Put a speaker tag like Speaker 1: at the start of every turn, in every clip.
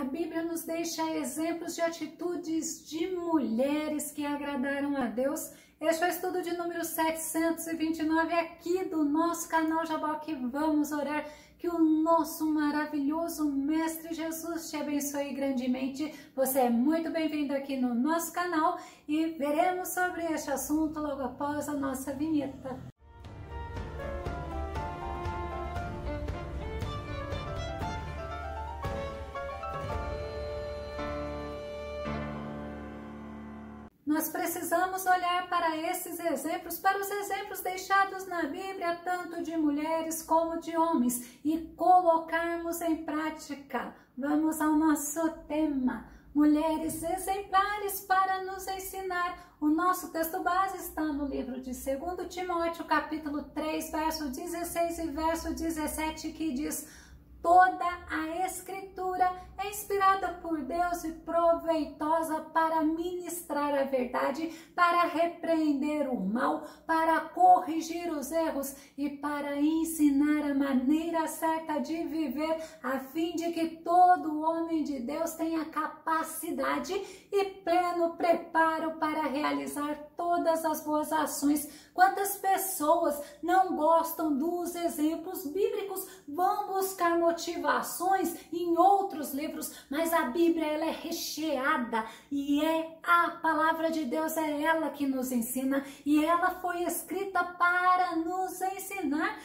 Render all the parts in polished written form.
Speaker 1: A Bíblia nos deixa exemplos de atitudes de mulheres que agradaram a Deus. Este é o estudo de número 729 aqui do nosso canal Jaboque. Vamos orar que o nosso maravilhoso Mestre Jesus te abençoe grandemente. Você é muito bem-vindo aqui no nosso canal e veremos sobre este assunto logo após a nossa vinheta. Nós precisamos olhar para esses exemplos, para os exemplos deixados na Bíblia, tanto de mulheres como de homens, e colocarmos em prática. Vamos ao nosso tema, mulheres exemplares para nos ensinar. O nosso texto base está no livro de 2 Timóteo, capítulo 3, verso 16 e verso 17, que diz: toda a Escritura é inspirada por Deus e proveitosa para ministrar a verdade, para repreender o mal, para corrigir os erros e para ensinar a maneira certa de viver, a fim de que todo homem de Deus tenha capacidade e pleno preparo para realizar todas as boas ações. Quantas pessoas não gostam dos exemplos bíblicos, vão buscar motivações em outros livros, mas a Bíblia ela é recheada e a palavra de Deus, é ela que nos ensina, e ela foi escrita para nos ensinar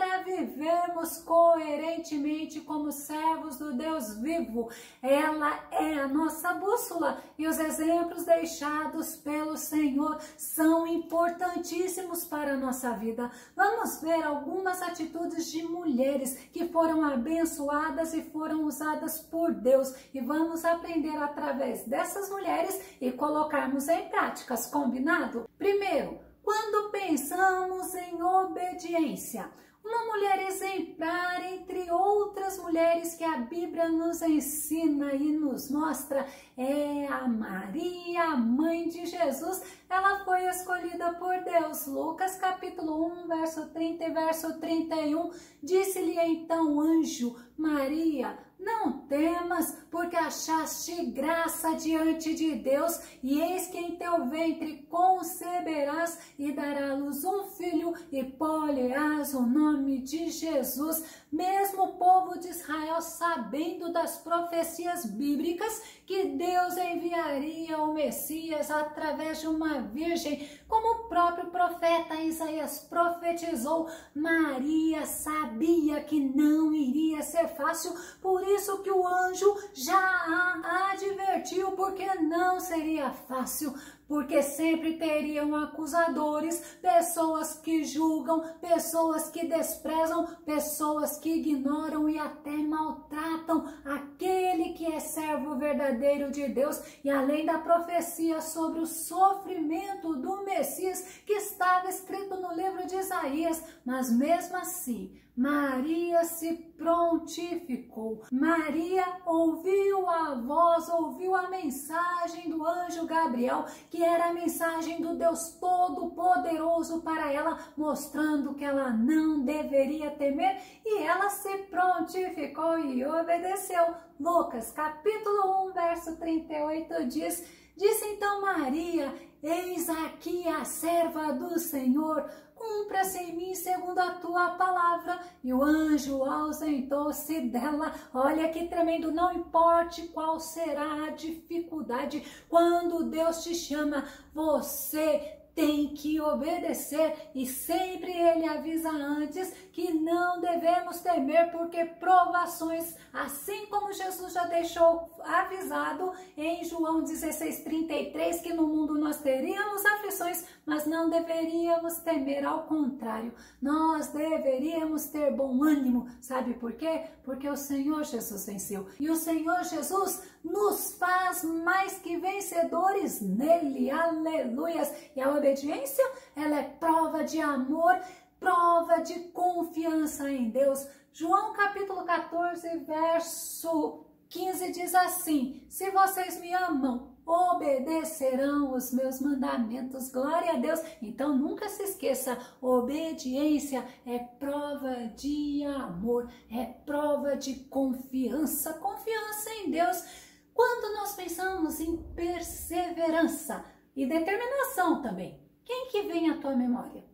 Speaker 1: a vivermos coerentemente como servos do Deus vivo. Ela é a nossa bússola e os exemplos deixados pelo Senhor são importantíssimos para a nossa vida. Vamos ver algumas atitudes de mulheres que foram abençoadas e foram usadas por Deus, e vamos aprender através dessas mulheres e colocarmos em práticas, combinado? Primeiro, quando pensamos em obediência, uma mulher exemplar entre outras mulheres que a Bíblia nos ensina e nos mostra é a Maria, a mãe de Jesus. Ela foi escolhida por Deus. Lucas capítulo 1, verso 30 e verso 31, disse-lhe então o anjo: Maria, não temas, porque achaste graça diante de Deus, e eis que em teu ventre conceberás e dará à luz um filho, e pôr-lhe-ás o nome de Jesus. Mesmo o povo de Israel, sabendo das profecias bíblicas que Deus enviaria o Messias através de uma virgem, como o próprio profeta Isaías profetizou, Maria sabia que não iria ser fácil, por isso que o anjo já a advertiu, porque não seria fácil, porque sempre teriam acusadores, pessoas que julgam, pessoas que desprezam, pessoas que ignoram e até maltratam aquele que é servo verdadeiro de Deus. E além da profecia sobre o sofrimento do Messias que estava escrito no livro de Isaías, mas mesmo assim, Maria se prontificou. Maria ouviu a voz, ouviu a mensagem do anjo Gabriel, que era a mensagem do Deus Todo-Poderoso para ela, mostrando que ela não deveria temer, e ela se prontificou e obedeceu. Lucas capítulo 1, verso 38 diz: disse então Maria: eis aqui a serva do Senhor, cumpra-se em mim segundo a tua palavra. E o anjo ausentou-se dela. Olha que tremendo, não importe qual será a dificuldade, quando Deus te chama, você tem que obedecer, e sempre ele avisa antes que não devemos temer, porque provações, assim como Jesus já deixou avisado em João 16:33, que no mundo nós teríamos aflições, mas não deveríamos temer, ao contrário, nós deveríamos ter bom ânimo. Sabe por quê? Porque o Senhor Jesus venceu, e o Senhor Jesus nos faz mais que vencedores nele. Aleluias! E a obediência, ela é prova de amor, prova de confiança em Deus. João capítulo 14, verso 15 diz assim: se vocês me amam, obedecerão os meus mandamentos. Glória a Deus. Então nunca se esqueça, obediência é prova de amor, é prova de confiança, confiança em Deus. Quando nós pensamos em perseverança e determinação também, quem que vem à tua memória?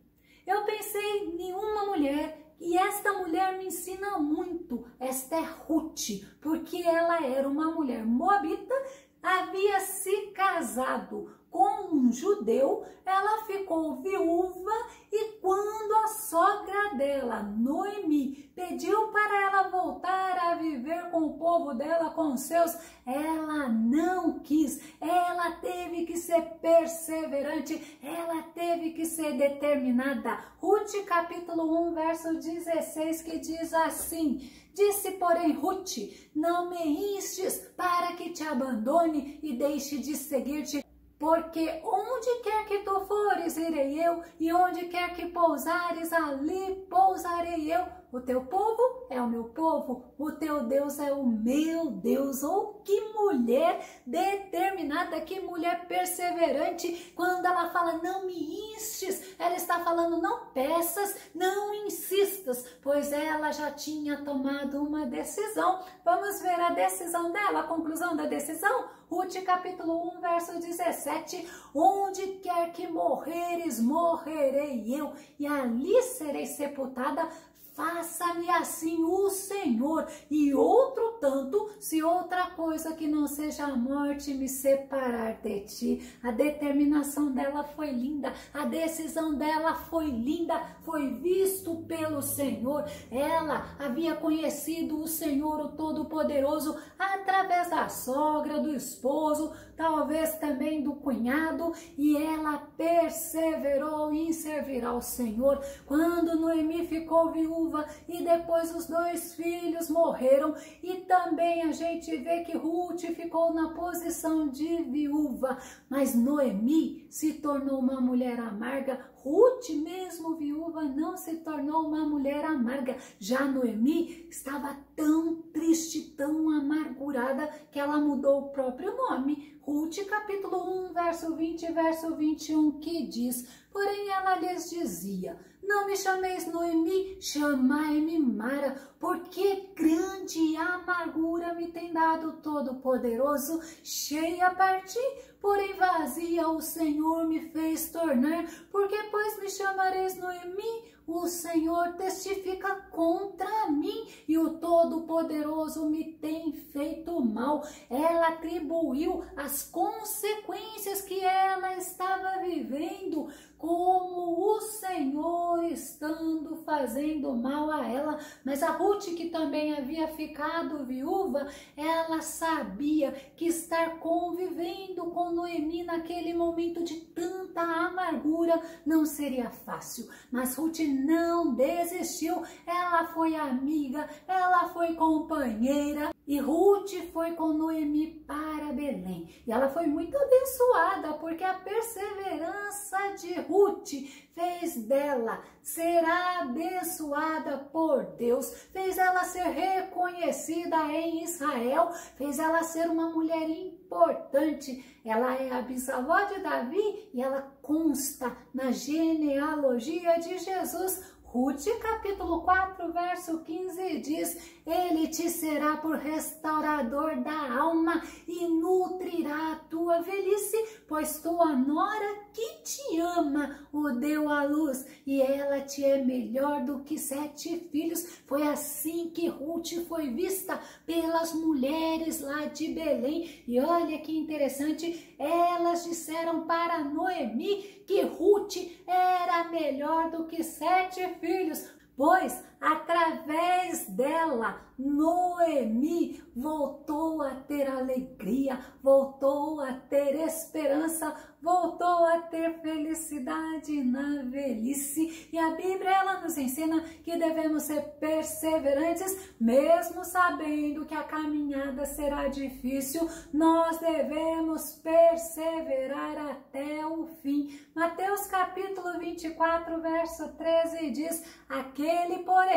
Speaker 1: Eu pensei em uma mulher, e esta mulher me ensina muito. Esta é Ruth, porque ela era uma mulher moabita, havia se casado com um judeu, ela ficou viúva, e quando a sogra dela, Noemi, pediu para ela voltar a viver com o povo dela, com os seus, ela não quis. Ela teve que ser perseverante, ela teve que ser determinada. Ruth capítulo 1, verso 16, que diz assim: disse, porém, Ruth, não me instes para que te abandone e deixe de seguir-te, porque onde quer que tu fores, irei eu, e onde quer que pousares, ali pousarei eu. O teu povo é o meu povo, o teu Deus é o meu Deus. Oh, que mulher determinada, que mulher perseverante. Quando ela fala, não me instes, ela está falando, não peças, não insistas, pois ela já tinha tomado uma decisão. Vamos ver a decisão dela, a conclusão da decisão? Ruth capítulo 1, verso 17, onde quer que morreres, morrerei eu, e ali serei sepultada. Faça-me assim o Senhor, e outro tanto, se outra coisa que não seja a morte me separar de ti. A determinação dela foi linda, a decisão dela foi linda, foi visto pelo Senhor. Ela havia conhecido o Senhor, o Todo-Poderoso, através da sogra, do esposo, talvez também do cunhado, e ela perseverou em servir ao Senhor. Quando Noemi ficou viúva, e depois os 2 filhos morreram, e também a gente vê que Ruth ficou na posição de viúva, mas Noemi se tornou uma mulher amarga. Ruth, mesmo viúva, não se tornou uma mulher amarga. Já Noemi estava tão triste, tão amargurada, que ela mudou o próprio nome. Ruth capítulo 1, verso 20 e verso 21, que diz, porém ela lhes dizia, não me chameis Noemi, chamai-me Mara, porque grande amargura me tem dado Todo-Poderoso, cheia parti, porém vazia o Senhor me fez tornar, porque pois me chamareis Noemi, o Senhor testifica contra mim, e o Todo-Poderoso me tem feito mal. Ela atribuiu as consequências que ela estava vivendo como o Senhor estando fazendo mal a ela. Mas a Ruth, que também havia ficado viúva, ela sabia que estar convivendo com Noemi naquele momento de tanta amargura não seria fácil. Mas Ruth não desistiu, ela foi amiga, ela foi companheira, e Ruth foi com Noemi para Belém. E ela foi muito abençoada, porque a perseverança de Ruth fez dela ser abençoada por Deus, fez ela ser reconhecida em Israel, fez ela ser uma mulher importante. Ela é a bisavó de Davi e ela consta na genealogia de Jesus. Ruth capítulo 4, verso 15 diz, ele te será por restaurador da alma e nutrirá a tua velhice, pois tua nora que te ama o deu à luz, e ela te é melhor do que 7 filhos. Foi assim que Ruth foi vista pelas mulheres lá de Belém. E olha que interessante, elas disseram para Noemi que Ruth era melhor do que 7 filhos, pois através dela, Noemi voltou a ter alegria, voltou a ter esperança, voltou a ter felicidade na velhice. E a Bíblia, ela nos ensina que devemos ser perseverantes, mesmo sabendo que a caminhada será difícil, nós devemos perseverar até o fim. Mateus capítulo 24, verso 13 diz, aquele, porém,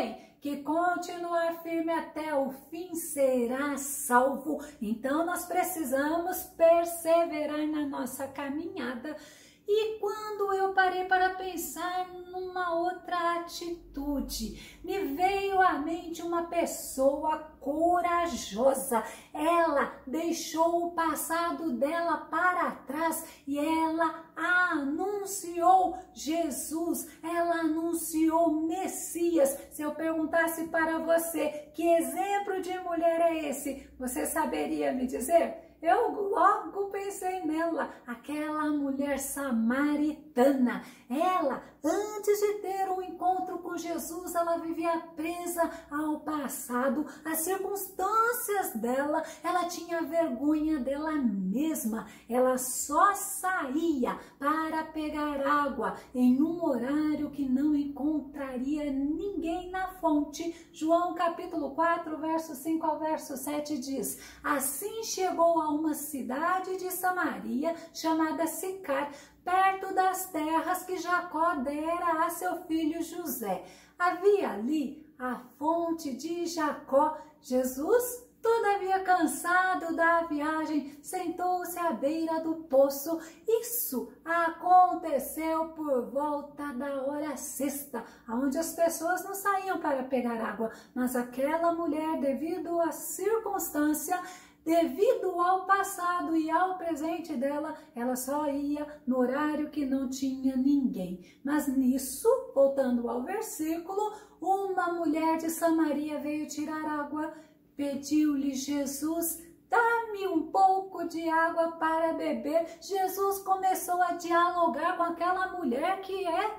Speaker 1: que continuar firme até o fim será salvo. Então nós precisamos perseverar na nossa caminhada. E quando eu parei para pensar numa outra atitude, me veio à mente uma pessoa corajosa. Ela deixou o passado dela para trás e ela anunciou Jesus, ela anunciou Messias. Se eu perguntasse para você, que exemplo de mulher é esse? Você saberia me dizer? Eu logo pensei nela, aquela mulher samaritana. Ela, antes de ter um encontro com Jesus, ela vivia presa ao passado, às circunstâncias dela. Ela tinha vergonha dela mesma. Ela só saía para pegar água em um horário que não encontraria ninguém na fonte. João capítulo 4, verso 5 ao verso 7 diz: assim chegou a uma cidade de Samaria chamada Sicar, perto das terras que Jacó dera a seu filho José. Havia ali a fonte de Jacó. Jesus, todavia cansado da viagem, sentou-se à beira do poço. Isso aconteceu por volta da hora sexta, onde as pessoas não saíam para pegar água, mas aquela mulher, devido à circunstância, devido ao passado e ao presente dela, ela só ia no horário que não tinha ninguém. Mas nisso, voltando ao versículo, uma mulher de Samaria veio tirar água. Pediu-lhe Jesus: dá-me um pouco de água para beber. Jesus começou a dialogar com aquela mulher que é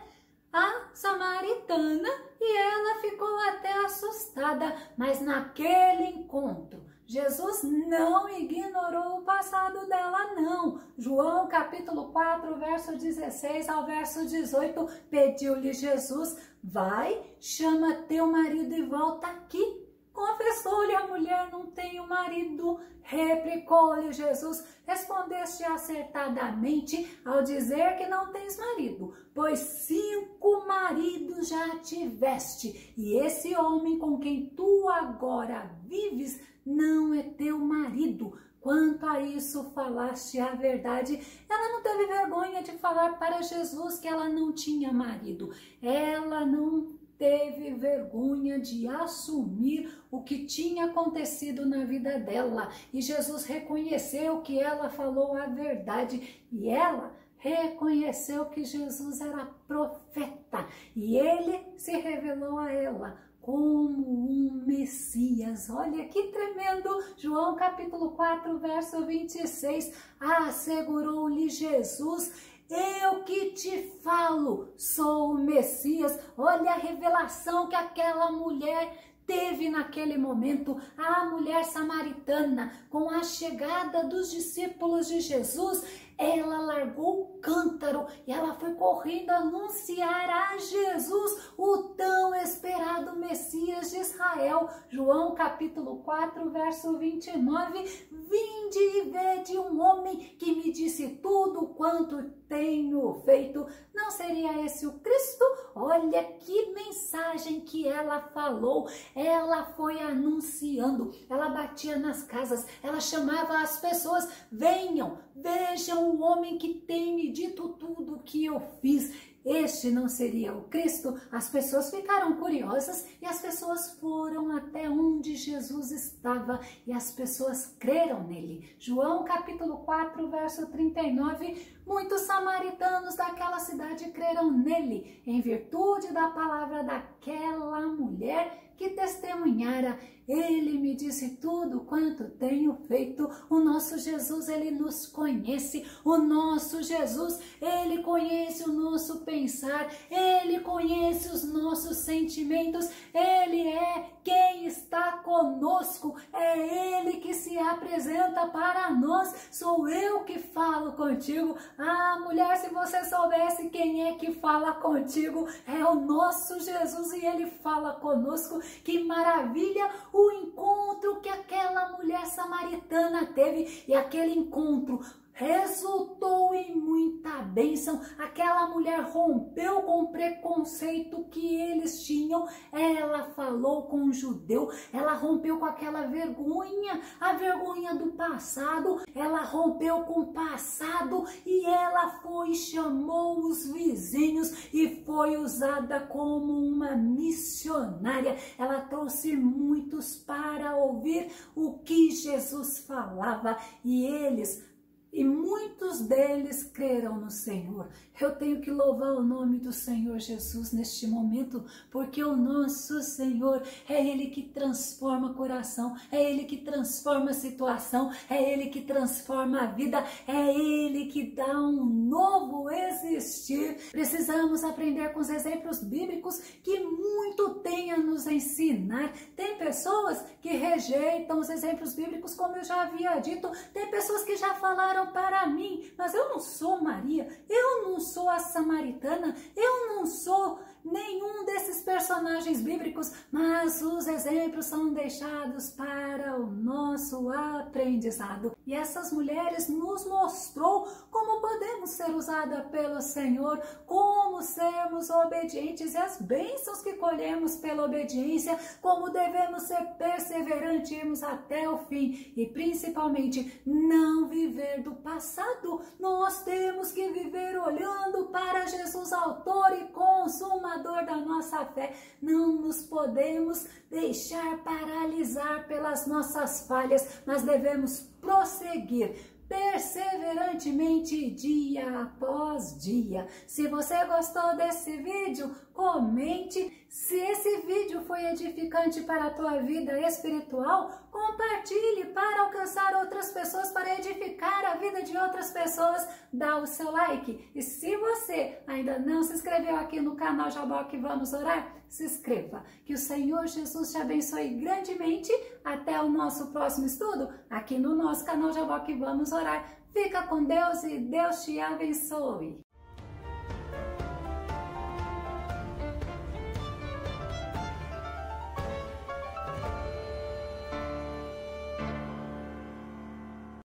Speaker 1: a samaritana e ela ficou até assustada. Mas naquele encontro, Jesus não ignorou o passado dela, não. João capítulo 4, verso 16 ao verso 18, pediu-lhe Jesus: vai, chama teu marido e volta aqui. Confessou-lhe a mulher: não tenho marido. Replicou-lhe Jesus: respondeste acertadamente ao dizer que não tens marido, pois 5 maridos já tiveste, e esse homem com quem tu agora vives não é teu marido. Quanto a isso, falaste a verdade. Ela não teve vergonha de falar para Jesus que ela não tinha marido. Ela não teve vergonha de assumir o que tinha acontecido na vida dela. E Jesus reconheceu que ela falou a verdade. E ela reconheceu que Jesus era profeta. E ele se revelou a ela como um Messias. Olha que tremendo! João capítulo 4, verso 26, assegurou-lhe Jesus: eu que te falo, sou o Messias. Olha a revelação que aquela mulher teve naquele momento. A mulher samaritana, com a chegada dos discípulos de Jesus, ela largou o cântaro e ela foi correndo anunciar a Jesus, o tão esperado Messias de Israel. João capítulo 4, verso 29, vinde e vede um homem que me disse tudo quanto tenho feito. Não seria esse o Cristo? Olha que mensagem que ela falou. Ela foi anunciando, ela batia nas casas, ela chamava as pessoas: venham, vejam o homem que tem me dito tudo que eu fiz. Este não seria o Cristo? As pessoas ficaram curiosas e as pessoas foram até onde Jesus estava e as pessoas creram nele. João capítulo 4, verso 39, muitos samaritanos daquela cidade creram nele, em virtude da palavra daquela mulher que testemunhara: ele me disse tudo quanto tenho feito. O nosso Jesus, ele nos conhece. O nosso Jesus, ele conhece o nosso pensar. Ele conhece os nossos sentimentos. Ele é quem está conosco. É ele que se apresenta para nós. Sou eu que falo contigo. Ah, mulher, se você soubesse quem é que fala contigo, é o nosso Jesus e ele fala conosco. Que maravilha o encontro que aquela mulher samaritana teve. E aquele encontro resultou em muita bênção. Aquela mulher rompeu com o preconceito que eles tinham. Ela falou com o judeu, ela rompeu com aquela vergonha, a vergonha do passado. Ela rompeu com o passado e ela foi e chamou os vizinhos e foi usada como uma missionária. Ela trouxe muitos para ouvir o que Jesus falava e muitos deles creram no Senhor. Eu tenho que louvar o nome do Senhor Jesus neste momento, porque o nosso Senhor é Ele que transforma o coração, é Ele que transforma a situação, é Ele que transforma a vida, é Ele que dá um novo existir. Precisamos aprender com os exemplos bíblicos que muito tem a nos ensinar. Tem pessoas que rejeitam os exemplos bíblicos, como eu já havia dito, tem pessoas que já falaram para mim, mas eu não sou Maria, eu não sou a samaritana, eu não sou nenhum desses personagens bíblicos, mas os exemplos são deixados para o nosso aprendizado. E essas mulheres nos mostrou como podemos ser usadas pelo Senhor, como sermos obedientes e as bênçãos que colhemos pela obediência, como devemos ser perseverantes, irmos até o fim e principalmente não viver do passado. Nós temos que viver olhando para Jesus, autor e consumador da nossa fé. Não nos podemos deixar paralisar pelas nossas falhas, mas devemos prosseguir perseverantemente dia após dia. Se você gostou desse vídeo, comente. Se esse vídeo foi edificante para a tua vida espiritual, compartilhe para alcançar outras pessoas, para edificar a vida de outras pessoas. Dá o seu like. E se você ainda não se inscreveu aqui no canal Jaboque Vamos Orar, se inscreva. Que o Senhor Jesus te abençoe grandemente. Até o nosso próximo estudo aqui no nosso canal Jaboque Vamos Orar. Fica com Deus e Deus te abençoe.